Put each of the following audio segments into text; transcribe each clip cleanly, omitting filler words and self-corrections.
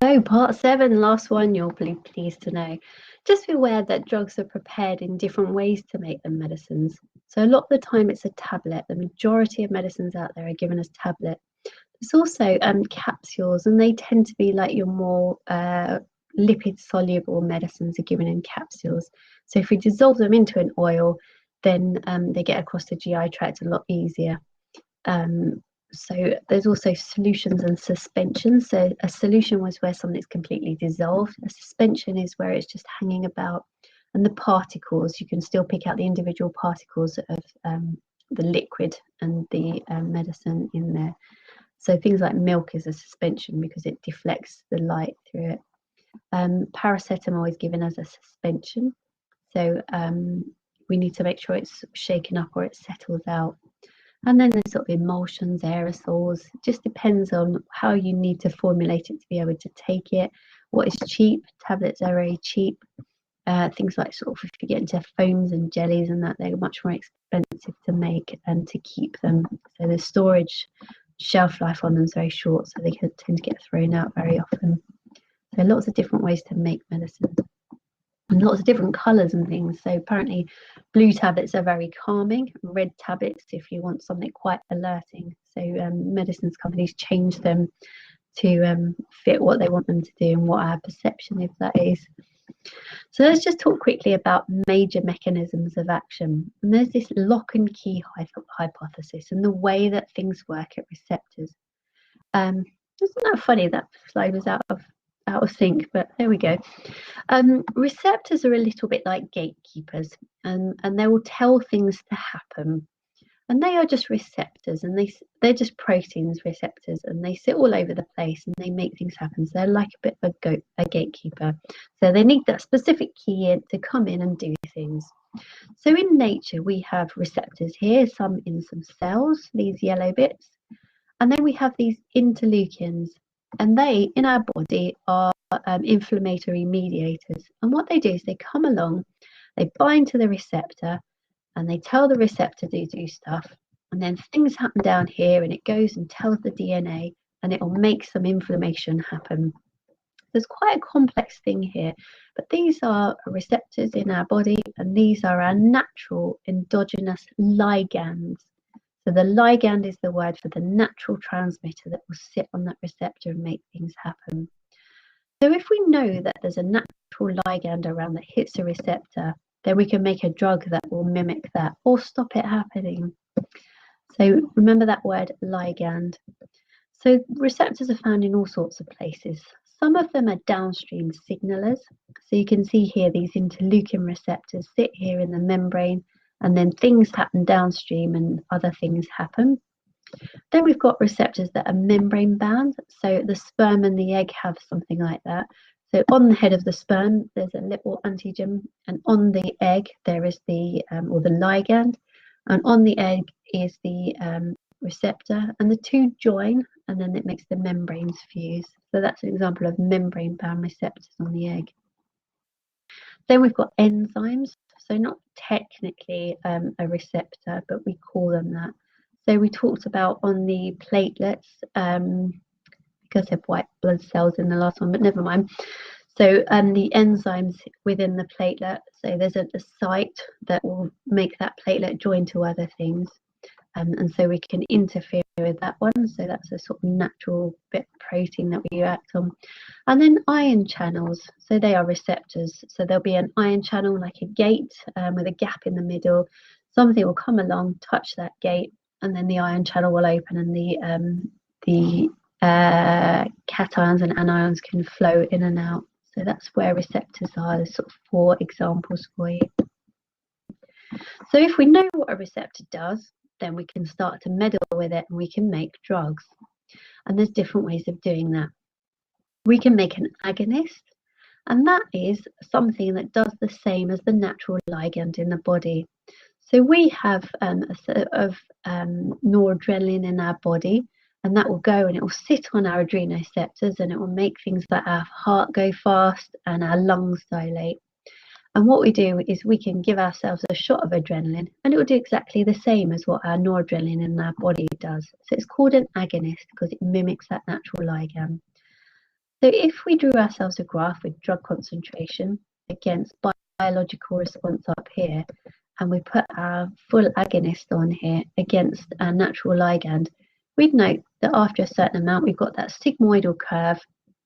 So part 7, last one, you'll be pleased to know. Just be aware that drugs are prepared in different ways to make them medicines. So a lot of the time it's a tablet. The majority of medicines out there are given as tablet. There's also capsules, and they tend to be like your more lipid soluble medicines are given in capsules. So if we dissolve them into an oil, then they get across the GI tract a lot easier. So there's also solutions and suspensions. So a solution was where something's completely dissolved. A suspension is where it's just hanging about, and the particles, you can still pick out the individual particles of the liquid and the medicine in there. So things like milk is a suspension because it deflects the light through it. Paracetamol is given as a suspension. So we need to make sure it's shaken up or it settles out. And then there's sort of emulsions, aerosols. It just depends on how you need to formulate it to be able to take it. What is cheap? Tablets are very cheap. Things like sort of if you get into foams and jellies and that, they're much more expensive to make and to keep them. So the storage shelf life on them is very short, so they can tend to get thrown out very often. So lots of different ways to make medicines. And lots of different colours and things. So apparently blue tablets are very calming, red tablets if you want something quite alerting. So medicines companies change them to fit what they want them to do and what our perception of that is. So let's just talk quickly about major mechanisms of action. And there's this lock and key hypothesis and the way that things work at receptors. Isn't that funny? That slide was out of sync, but there we go. Receptors are a little bit like gatekeepers, and they will tell things to happen, and they are just receptors, and they're just proteins receptors, and they sit all over the place and they make things happen. So they're like a bit of a gatekeeper, so they need that specific key in to come in and do things. So in nature we have receptors here, some in some cells, these yellow bits, and then we have these interleukins. And they, in our body, are inflammatory mediators. And what they do is they come along, they bind to the receptor, and they tell the receptor to do stuff. And then things happen down here, and it goes and tells the DNA, and it will make some inflammation happen. There's quite a complex thing here, but these are receptors in our body, and these are our natural endogenous ligands. So the ligand is the word for the natural transmitter that will sit on that receptor and make things happen. So if we know that there's a natural ligand around that hits a receptor, then we can make a drug that will mimic that or stop it happening. So remember that word ligand. So receptors are found in all sorts of places. Some of them are downstream signalers. So you can see here these interleukin receptors sit here in the membrane, and then things happen downstream and other things happen. Then we've got receptors that are membrane bound. So the sperm and the egg have something like that. So on the head of the sperm, there's a little antigen, and on the egg, there is the, or the ligand, and on the egg is the receptor, and the two join, and then it makes the membranes fuse. So that's an example of membrane bound receptors on the egg. Then we've got enzymes. So not technically a receptor, but we call them that. So we talked about on the platelets, because they have white blood cells in the last one, but never mind. So the enzymes within the platelet, so there's a site that will make that platelet join to other things. And so we can interfere with that one. So that's a sort of natural bit of protein that we act on. And then ion channels. So they are receptors. So there'll be an ion channel like a gate with a gap in the middle. Something will come along, touch that gate, and then the ion channel will open, and the cations and anions can flow in and out. So that's where receptors are. There's sort of 4 examples for you. So if we know what a receptor does, then we can start to meddle with it and we can make drugs. And there's different ways of doing that. We can make an agonist, and that is something that does the same as the natural ligand in the body. So we have a sort of noradrenaline in our body, and that will go and it will sit on our adrenoceptors, and it will make things like our heart go fast and our lungs dilate. And what we do is we can give ourselves a shot of adrenaline, and it will do exactly the same as what our noradrenaline in our body does. So it's called an agonist because it mimics that natural ligand. So if we drew ourselves a graph with drug concentration against biological response up here, and we put our full agonist on here against our natural ligand, we'd note that after a certain amount, we've got that sigmoidal curve,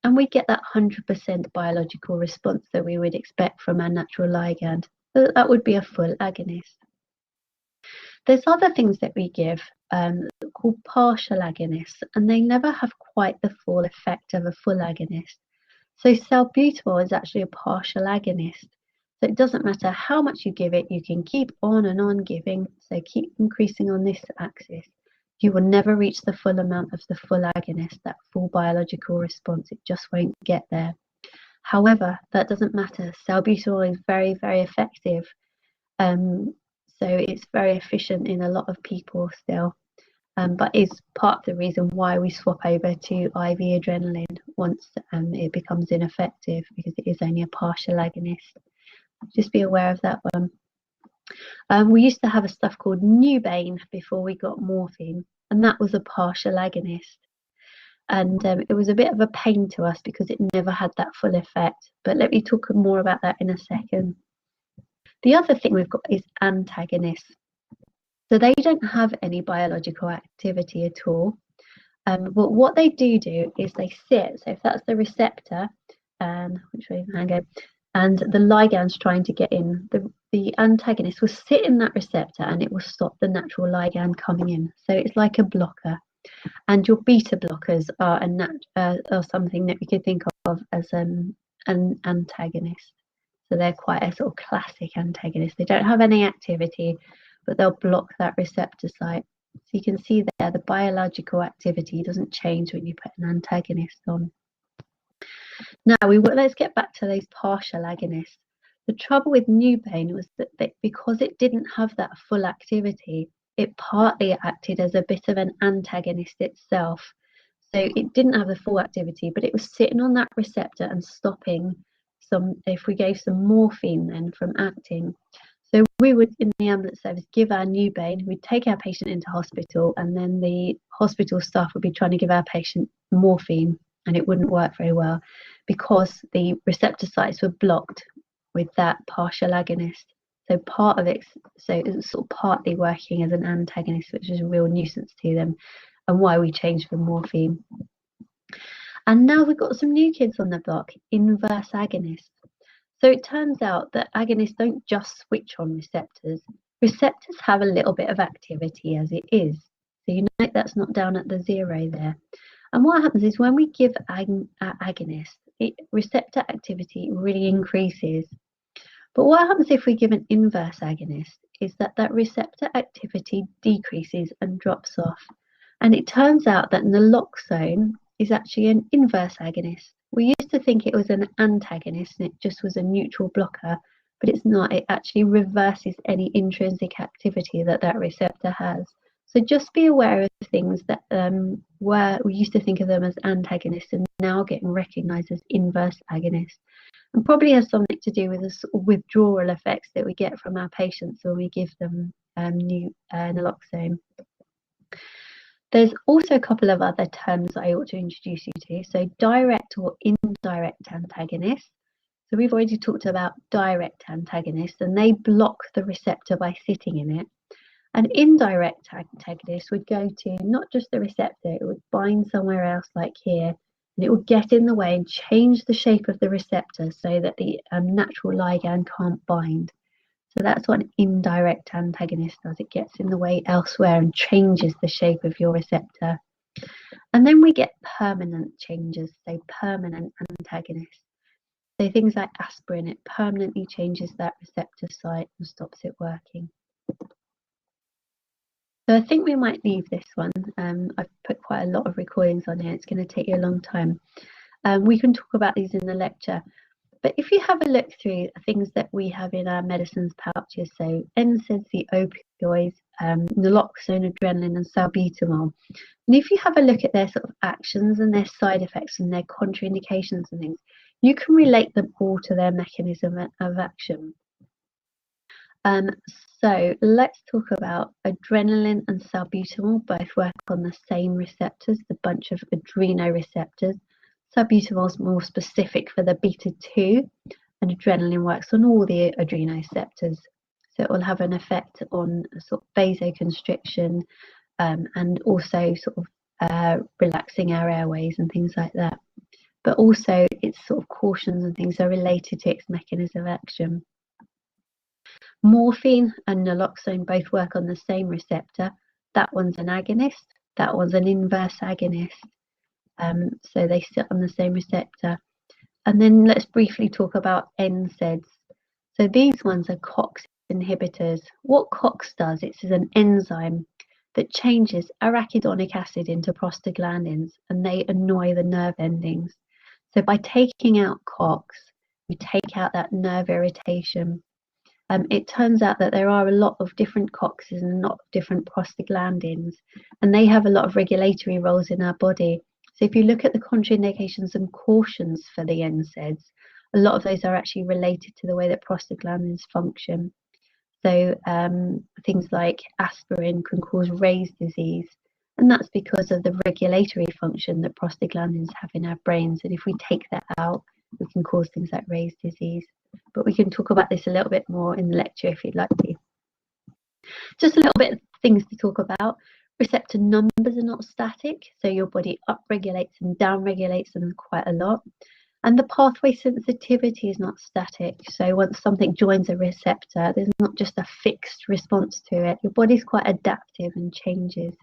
and we get that 100% biological response that we would expect from our natural ligand. So that would be a full agonist. There's other things that we give called partial agonists, and they never have quite the full effect of a full agonist. So salbutamol is actually a partial agonist. So it doesn't matter how much you give it, you can keep on and on giving, so keep increasing on this axis. You will never reach the full amount of the full agonist, that full biological response. It just won't get there. However, that doesn't matter. Salbutamol is very, very effective. So it's very efficient in a lot of people still, but is part of the reason why we swap over to IV adrenaline once it becomes ineffective, because it is only a partial agonist. Just be aware of that one. We used to have a stuff called Nubane before we got morphine, and that was a partial agonist. And it was a bit of a pain to us because it never had that full effect. But let me talk more about that in a second. The other thing we've got is antagonists. So they don't have any biological activity at all. But what they do is they sit. So if that's the receptor, which way can I go? And the ligand's trying to get in, the antagonist will sit in that receptor and it will stop the natural ligand coming in. So it's like a blocker. And your beta blockers are something that we could think of as an antagonist. So they're quite a sort of classic antagonist. They don't have any activity, but they'll block that receptor site. So you can see there the biological activity doesn't change when you put an antagonist on. Now, let's get back to those partial agonists. The trouble with Nubane was that because it didn't have that full activity, it partly acted as a bit of an antagonist itself. So it didn't have the full activity, but it was sitting on that receptor and stopping if we gave some morphine then from acting. So we would, in the ambulance service, give our Nubane, we'd take our patient into hospital, and then the hospital staff would be trying to give our patient morphine, and it wouldn't work very well because the receptor sites were blocked with that partial agonist. So part of it, so it was sort of partly working as an antagonist, which is a real nuisance to them, and why we changed from morphine. And now we've got some new kids on the block, inverse agonists. So it turns out that agonists don't just switch on receptors. Receptors have a little bit of activity as it is. So you note that's not down at the 0 there. And what happens is when we give agonists, receptor activity really increases. But what happens if we give an inverse agonist is that receptor activity decreases and drops off. And it turns out that naloxone is actually an inverse agonist. We used to think it was an antagonist and it just was a neutral blocker, but it's not. It actually reverses any intrinsic activity that receptor has. So just be aware of things that we used to think of them as antagonists and now getting recognized as inverse agonists. And probably has something to do with the sort of withdrawal effects that we get from our patients when we give them new naloxone. There's also a couple of other terms I ought to introduce you to. So direct or indirect antagonists. So we've already talked about direct antagonists, and they block the receptor by sitting in it. An indirect antagonist would go to not just the receptor, it would bind somewhere else like here, and it would get in the way and change the shape of the receptor so that the natural ligand can't bind. So that's what an indirect antagonist does. It gets in the way elsewhere and changes the shape of your receptor. And then we get permanent changes, so permanent antagonists. So things like aspirin, it permanently changes that receptor site and stops it working. So I think we might leave this one. I've put quite a lot of recordings on here. It's going to take you a long time. We can talk about these in the lecture. But if you have a look through things that we have in our medicines pouches, so NSAIDs, the opioids, naloxone, adrenaline, and salbutamol, and if you have a look at their sort of actions and their side effects and their contraindications and things, you can relate them all to their mechanism of action. So let's talk about adrenaline and salbutamol. Both work on the same receptors, the bunch of adrenoreceptors. Salbutamol is more specific for the beta 2, and adrenaline works on all the adrenoceptors. So it will have an effect on sort of vasoconstriction, and also sort of relaxing our airways and things like that. But also its sort of cautions and things are related to its mechanism of action. Morphine and naloxone both work on the same receptor. That one's an agonist, that one's an inverse agonist. So they sit on the same receptor. And then let's briefly talk about NSAIDs. So these ones are COX inhibitors. What COX does, it's an enzyme that changes arachidonic acid into prostaglandins, and they annoy the nerve endings. So by taking out COX, we take out that nerve irritation. It turns out that there are a lot of different COXes and a lot of different prostaglandins, and they have a lot of regulatory roles in our body. So if you look at the contraindications and cautions for the NSAIDs, a lot of those are actually related to the way that prostaglandins function. So things like aspirin can cause Ray's disease, and that's because of the regulatory function that prostaglandins have in our brains. And if we take that out, we can cause things like Ray's disease. But we can talk about this a little bit more in the lecture if you'd like to. Just a little bit of things to talk about. Receptor numbers are not static, so your body upregulates and downregulates them quite a lot. And the pathway sensitivity is not static. So once something joins a receptor, there's not just a fixed response to it. Your body's quite adaptive and changes.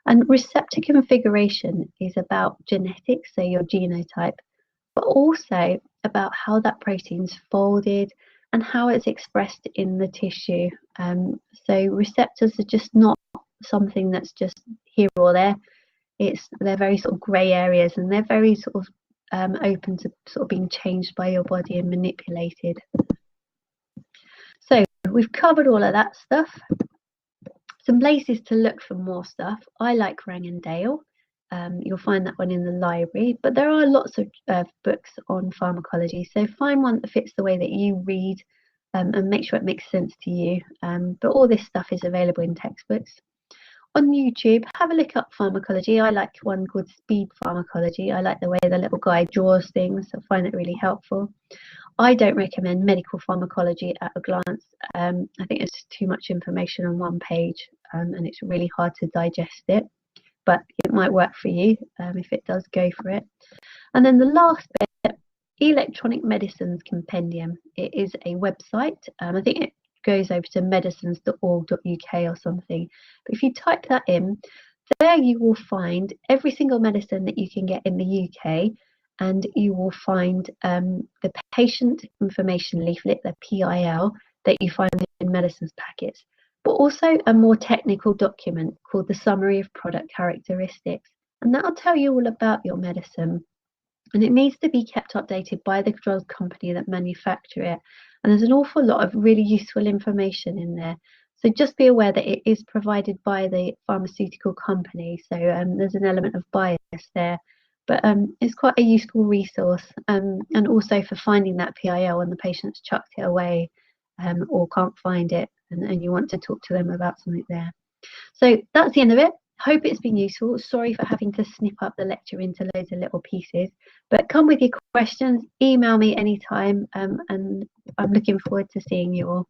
And receptor configuration is about genetics, so your genotype, but also about how that protein's folded and how it's expressed in the tissue. So receptors are just not something that's just here or there. They're very sort of grey areas, and they're very sort of open to sort of being changed by your body and manipulated. So we've covered all of that stuff. Some places to look for more stuff. I like Rang and Dale. You'll find that one in the library, but there are lots of books on pharmacology, so find one that fits the way that you read, and make sure it makes sense to you. But all this stuff is available in textbooks. On YouTube, have a look up pharmacology. I like one called Speed Pharmacology. I like the way the little guy draws things. I find it really helpful. I don't recommend medical pharmacology at a glance. I think it's just too much information on one page, and it's really hard to digest it. But it might work for you if it does, go for it. And then the last bit, Electronic Medicines Compendium. It is a website. I think it goes over to medicines.org.uk or something. But if you type that in, there you will find every single medicine that you can get in the UK, and you will find the patient information leaflet, the PIL, that you find in medicines packets, but also a more technical document called the Summary of Product Characteristics. And that'll tell you all about your medicine. And it needs to be kept updated by the drug company that manufacture it. And there's an awful lot of really useful information in there. So just be aware that it is provided by the pharmaceutical company. So there's an element of bias there. But it's quite a useful resource. And also for finding that PIL when the patient's chucked it away or can't find it, and you want to talk to them about something there. So that's the end of it. Hope it's been useful. Sorry for having to snip up the lecture into loads of little pieces, but come with your questions, email me anytime, and I'm looking forward to seeing you all.